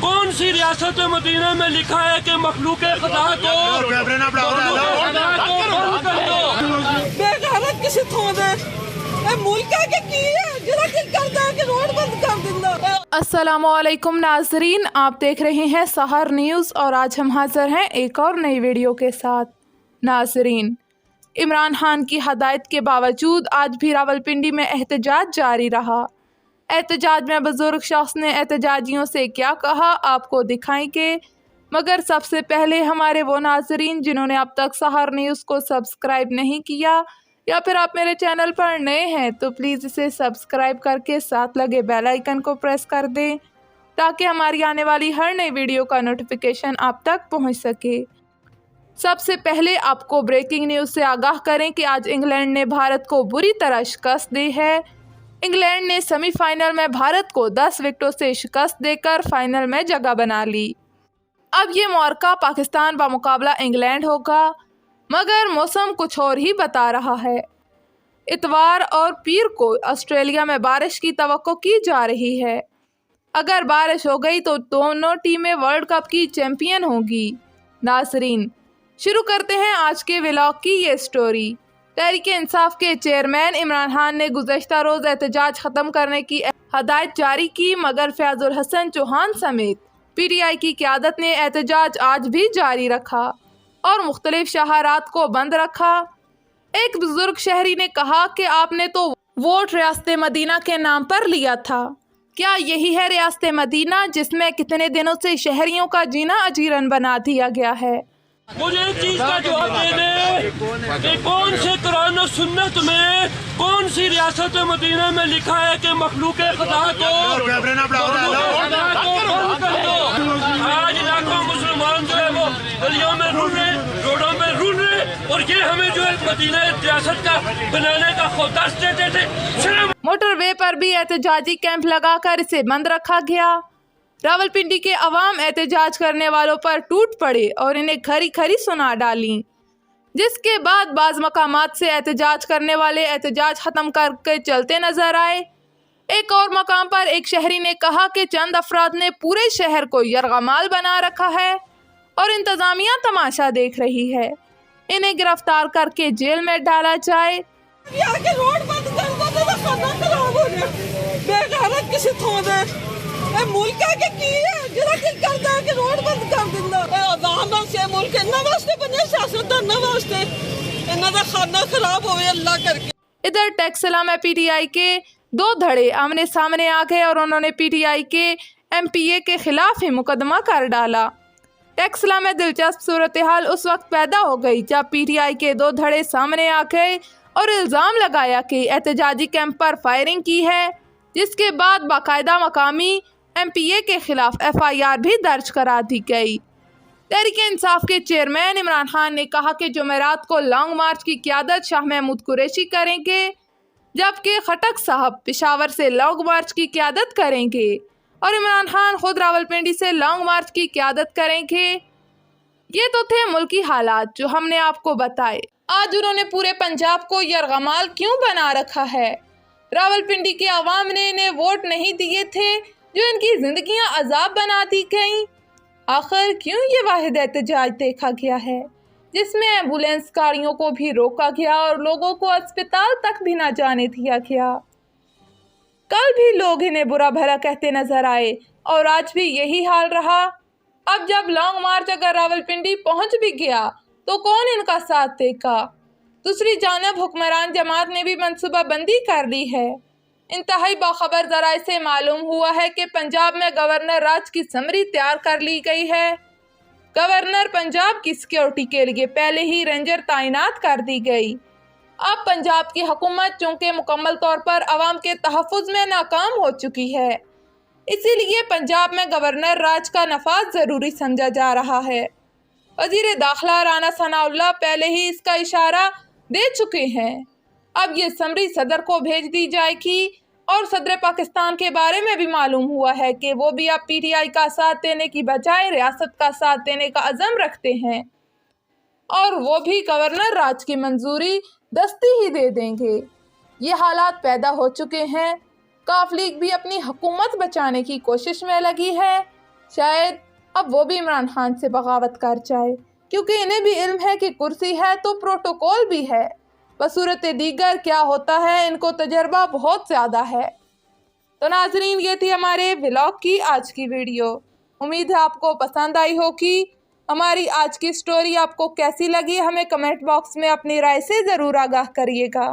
कौन सी रियासत मदीना में लिखा है कि मखलूक खुदा को बेगैरत किसी थोड़े मुल्क के की है जरा दिल करता है कि रोड बंद कर देना। अस्सलामुअलैकुम नाजरीन, आप देख रहे हैं सहर न्यूज़ और आज हम हाजिर हैं एक और नई वीडियो के साथ। नाजरीन, इमरान खान की हदायत के बावजूद आज भी रावलपिंडी में एहतजाज जारी रहा। एहतजाज में बुजुर्ग शख्स ने एहतजाजियों से क्या कहा आपको दिखाएंगे, मगर सबसे पहले हमारे वो नाजरीन जिन्होंने अब तक सहर न्यूज़ को सब्सक्राइब नहीं किया या फिर आप मेरे चैनल पर नए हैं तो प्लीज़ इसे सब्सक्राइब करके साथ लगे बेल आइकन को प्रेस कर दें ताकि हमारी आने वाली हर नई वीडियो का नोटिफिकेशन आप तक पहुंच सके। सबसे पहले आपको ब्रेकिंग न्यूज़ से आगाह करें कि आज इंग्लैंड ने भारत को बुरी तरह शिकस्त दी है। इंग्लैंड ने सेमीफाइनल में भारत को 10 विकेटों से शिकस्त देकर फाइनल में जगह बना ली। अब ये मुआरका पाकिस्तान व मुकाबला इंग्लैंड होगा, मगर मौसम कुछ और ही बता रहा है। इतवार और पीर को ऑस्ट्रेलिया में बारिश की तवक्को की जा रही है। अगर बारिश हो गई तो दोनों टीमें वर्ल्ड कप की चैंपियन होंगी। नाजरीन, शुरू करते हैं आज के व्लॉग की ये स्टोरी। तहरीक इंसाफ के चेयरमैन इमरान खान ने गुज़श्ता रोज़ एहतजाज ख़त्म करने की हदायत जारी की, मगर फयाजुल हसन चौहान समेत PTI की क़यादत ने एहतजाज आज भी जारी रखा और मुख्तलिफ शहारात को बंद रखा। एक बुजुर्ग शहरी ने कहा कि आपने तो वोट रियासत मदीना के नाम पर लिया था। क्या यही है रियासत मदीना जिसमें कितने दिनों से शहरियों का जीना अजीरन बना दिया गया है? मुझे एक चीज का जवाब दे दे कि कौन से कुरान और सुन्नत में कौन सी रियासत मदीना में लिखा है कि मखलूक खुदा को आज लाखों मुसलमान जो है वो गलियों में रुल रहे, रोडों में रुल रहे, और ये हमें जो है मदीना रियासत का बनाने का खुदास देते थे। मोटरवे पर भी एहतजाजी कैंप लगाकर इसे बंद रखा गया। रावलपिंडी के अवाम एहतजाज करने वालों पर टूट पड़े और इन्हें खरी खरी सुना डाली, जिसके बाद बाज़ मकामात से एहतजाज करने वाले एहतजाज ख़त्म करके चलते नजर आए। एक और मकाम पर एक शहरी ने कहा कि चंद अफराद ने पूरे शहर को यरगमाल बना रखा है और इंतज़ामिया तमाशा देख रही है। इन्हें गिरफ्तार करके जेल में डाला जाए। रोड बंद कर दो तो खाना खराब हो गया। बेगैरत किसी थोड़े मुल्क के की है जरा दिल करता है कि रोड बंद कर देना। अवाम से मुल्क इन्ना वास्ते बने सियासतदान वास्ते इन्ना दा खाना खराब होवे अल्लाह करके। इधर टेक्सला में PTI के दो धड़े आमने सामने आ गए और उन्होंने PTI के MPA के खिलाफ ही मुकदमा कर डाला। टेक्सला में दिलचस्प सूरत हाल उस वक्त पैदा हो गई जब PTI के दो धड़े सामने आ गए और इल्ज़ाम लगाया कि एहतजाजी कैंप पर फायरिंग की है, जिसके बाद बाकायदा मकामी MPA के खिलाफ FIR भी दर्ज करा दी गई। तहरीक इंसाफ के चेयरमैन इमरान खान ने कहा कि जुमेरात को लॉन्ग मार्च की क़यादत शाह महमूद कुरैशी करेंगे, जबकि खटक साहब पेशावर से लॉन्ग मार्च की क़यादत करेंगे और इमरान खान खुद रावलपिंडी से लॉन्ग मार्च की क़यादत करेंगे। ये तो थे मुल्की हालात जो हमने आपको बताए। आज उन्होंने पूरे पंजाब को यरगमाल क्यों बना रखा है? रावलपिंडी के अवाम ने इन्हें वोट नहीं दिए थे जो इनकी जिंदगियां अजाब बना दी गईं। आखिर क्यों ये वाहिद एहतजाज देखा गया है जिसमें एम्बुलेंस गाड़ियों को भी रोका गया और लोगों को अस्पताल तक भी ना जाने दिया गया? कल भी लोग इन्हें बुरा भला कहते नजर आए और आज भी यही हाल रहा। अब जब लॉन्ग मार्च अगर रावलपिंडी पहुंच भी गया तो कौन इनका साथ देगा? दूसरी जानब हुक्मरान जमात ने भी मनसूबाबंदी कर ली है। इंतहाई बाखबर ज़राए से मालूम हुआ है कि पंजाब में गवर्नर राज की समरी तैयार कर ली गई है। गवर्नर पंजाब की सिक्योरिटी के लिए पहले ही रेंजर तैनात कर दी गई। अब पंजाब की हुकूमत चूँकि मुकम्मल तौर पर अवाम के तहफ़्फ़ुज़ में नाकाम हो चुकी है, इसीलिए पंजाब में गवर्नर राज का नफाज ज़रूरी समझा जा रहा है। वज़ीर दाखिला राना सनाउल्लाह पहले ही इसका इशारा दे चुके हैं। अब ये समरी सदर को भेज दी जाएगी और सदर पाकिस्तान के बारे में भी मालूम हुआ है कि वो भी अब PTI का साथ देने की बजाय रियासत का साथ देने का अज़म रखते हैं और वो भी गवर्नर राज की मंजूरी दस्ती ही दे देंगे। ये हालात पैदा हो चुके हैं। काफ लीग भी अपनी हुकूमत बचाने की कोशिश में लगी है। शायद अब वो भी इमरान खान से बगावत कर जाए, क्योंकि इन्हें भी इल्म है कि कुर्सी है तो प्रोटोकॉल भी है। बसूरत दीगर क्या होता है, इनको तजर्बा बहुत ज़्यादा है। तो नाजरीन, ये थी हमारे व्लॉग की आज की वीडियो। उम्मीद है आपको पसंद आई होगी। हमारी आज की स्टोरी आपको कैसी लगी, हमें कमेंट बॉक्स में अपनी राय से ज़रूर आगाह करिएगा।